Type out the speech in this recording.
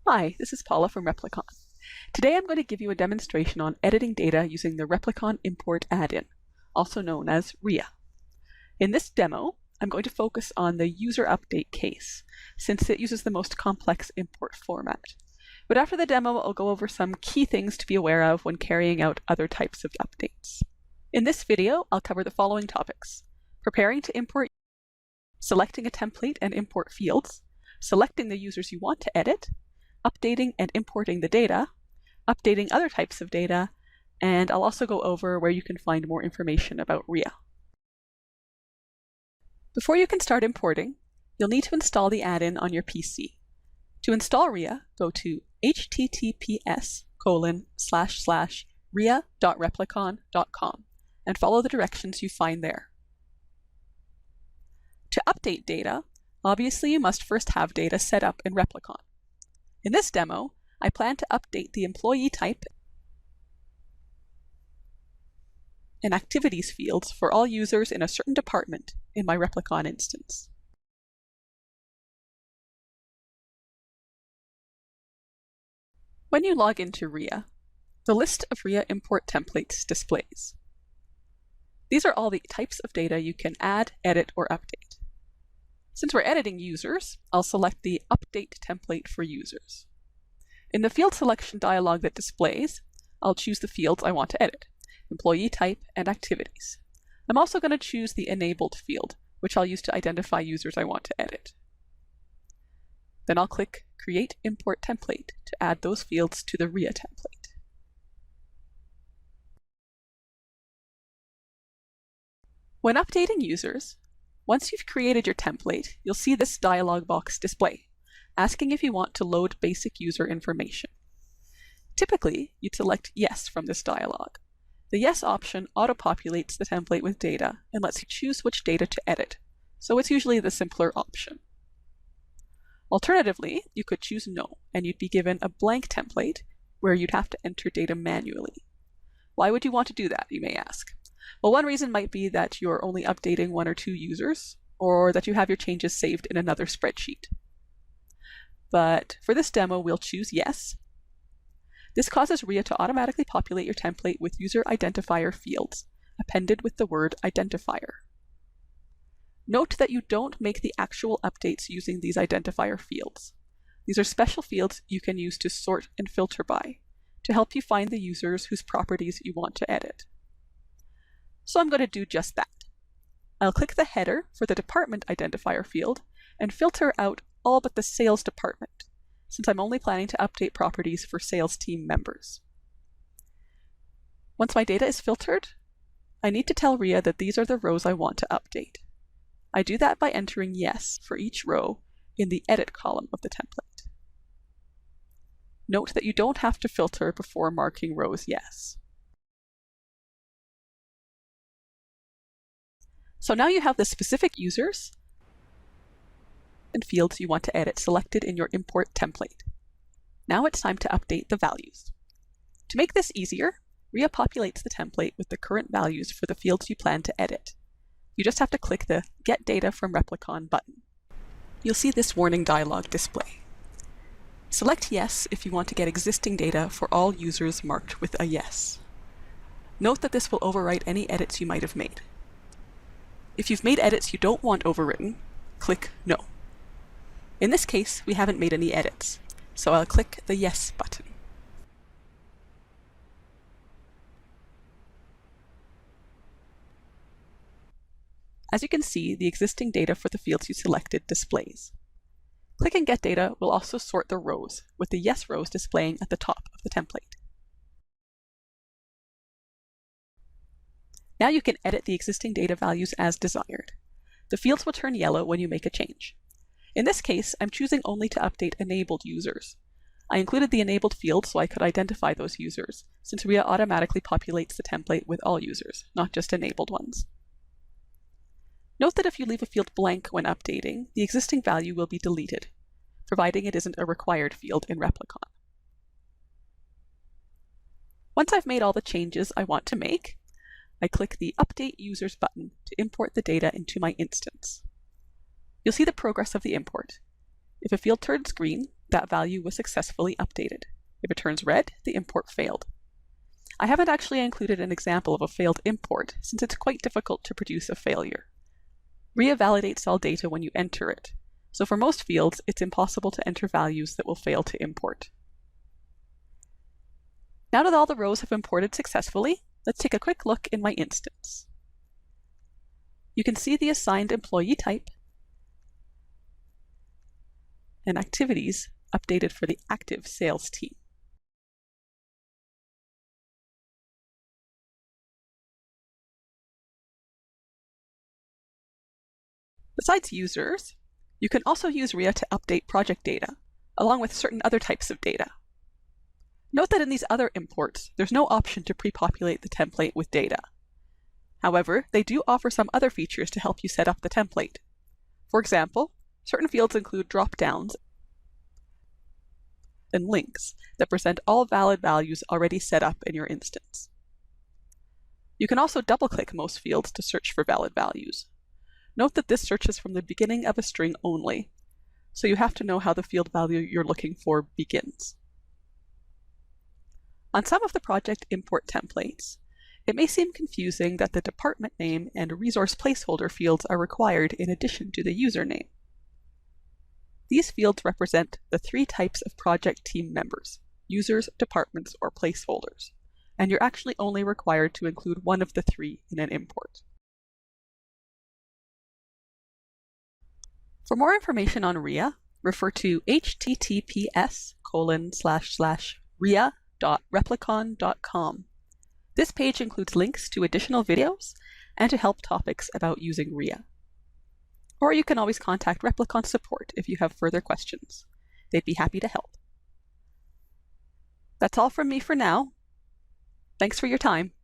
Hi, this is Paula from Replicon. Today I'm going to give you a demonstration on editing data using the Replicon Import Add-in, also known as RIA. In this demo, I'm going to focus on the user update case, since it uses the most complex import format. But after the demo, I'll go over some key things to be aware of when carrying out other types of updates. In this video, I'll cover the following topics: preparing to import, selecting a template and import fields, selecting the users you want to edit, updating and importing the data, updating other types of data, and I'll also go over where you can find more information about RIA. Before you can start importing, you'll need to install the add-in on your PC. To install RIA, go to https://ria.replicon.com and follow the directions you find there. To update data, obviously you must first have data set up in Replicon. In this demo, I plan to update the employee type and activities fields for all users in a certain department in my Replicon instance. When you log into RIA, the list of RIA import templates displays. These are all the types of data you can add, edit, or update. Since we're editing users, I'll select the Update template for users. In the field selection dialog that displays, I'll choose the fields I want to edit: employee type and activities. I'm also going to choose the Enabled field, which I'll use to identify users I want to edit. Then I'll click Create Import Template to add those fields to the RIA template. When updating users, once you've created your template, you'll see this dialog box display, asking if you want to load basic user information. Typically, you'd select Yes from this dialog. The Yes option auto-populates the template with data and lets you choose which data to edit, so it's usually the simpler option. Alternatively, you could choose No, and you'd be given a blank template where you'd have to enter data manually. Why would you want to do that, you may ask? Well, one reason might be that you're only updating 1 or 2 users, or that you have your changes saved in another spreadsheet. But for this demo, we'll choose Yes. This causes RIA to automatically populate your template with user identifier fields, appended with the word identifier. Note that you don't make the actual updates using these identifier fields. These are special fields you can use to sort and filter by, to help you find the users whose properties you want to edit. So I'm going to do just that. I'll click the header for the department identifier field and filter out all but the sales department, since I'm only planning to update properties for sales team members. Once my data is filtered, I need to tell RIA that these are the rows I want to update. I do that by entering Yes for each row in the Edit column of the template. Note that you don't have to filter before marking rows Yes. So now you have the specific users and fields you want to edit selected in your import template. Now it's time to update the values. To make this easier, RIA populates the template with the current values for the fields you plan to edit. You just have to click the Get Data from Replicon button. You'll see this warning dialog display. Select Yes if you want to get existing data for all users marked with a Yes. Note that this will overwrite any edits you might have made. If you've made edits you don't want overwritten, click No. In this case, we haven't made any edits, so I'll click the Yes button. As you can see, the existing data for the fields you selected displays. Clicking Get Data will also sort the rows, with the Yes rows displaying at the top of the template. Now you can edit the existing data values as desired. The fields will turn yellow when you make a change. In this case, I'm choosing only to update enabled users. I included the enabled field so I could identify those users, since RIA automatically populates the template with all users, not just enabled ones. Note that if you leave a field blank when updating, the existing value will be deleted, providing it isn't a required field in Replicon. Once I've made all the changes I want to make, I click the Update Users button to import the data into my instance. You'll see the progress of the import. If a field turns green, that value was successfully updated. If it turns red, the import failed. I haven't actually included an example of a failed import since it's quite difficult to produce a failure. RIA validates all data when you enter it, so for most fields, it's impossible to enter values that will fail to import. Now that all the rows have imported successfully, let's take a quick look in my instance. You can see the assigned employee type and activities updated for the active sales team. Besides users, you can also use RIA to update project data, along with certain other types of data. Note that in these other imports, there's no option to pre-populate the template with data. However, they do offer some other features to help you set up the template. For example, certain fields include drop-downs and links that present all valid values already set up in your instance. You can also double-click most fields to search for valid values. Note that this searches from the beginning of a string only, so you have to know how the field value you're looking for begins. On some of the project import templates, it may seem confusing that the department name and resource placeholder fields are required in addition to the username. These fields represent the three types of project team members: users, departments, or placeholders, and you're actually only required to include one of the three in an import. For more information on RIA, refer to https://ria.replicon.com. This page includes links to additional videos and to help topics about using RIA. Or you can always contact Replicon support if you have further questions. They'd be happy to help. That's all from me for now. Thanks for your time.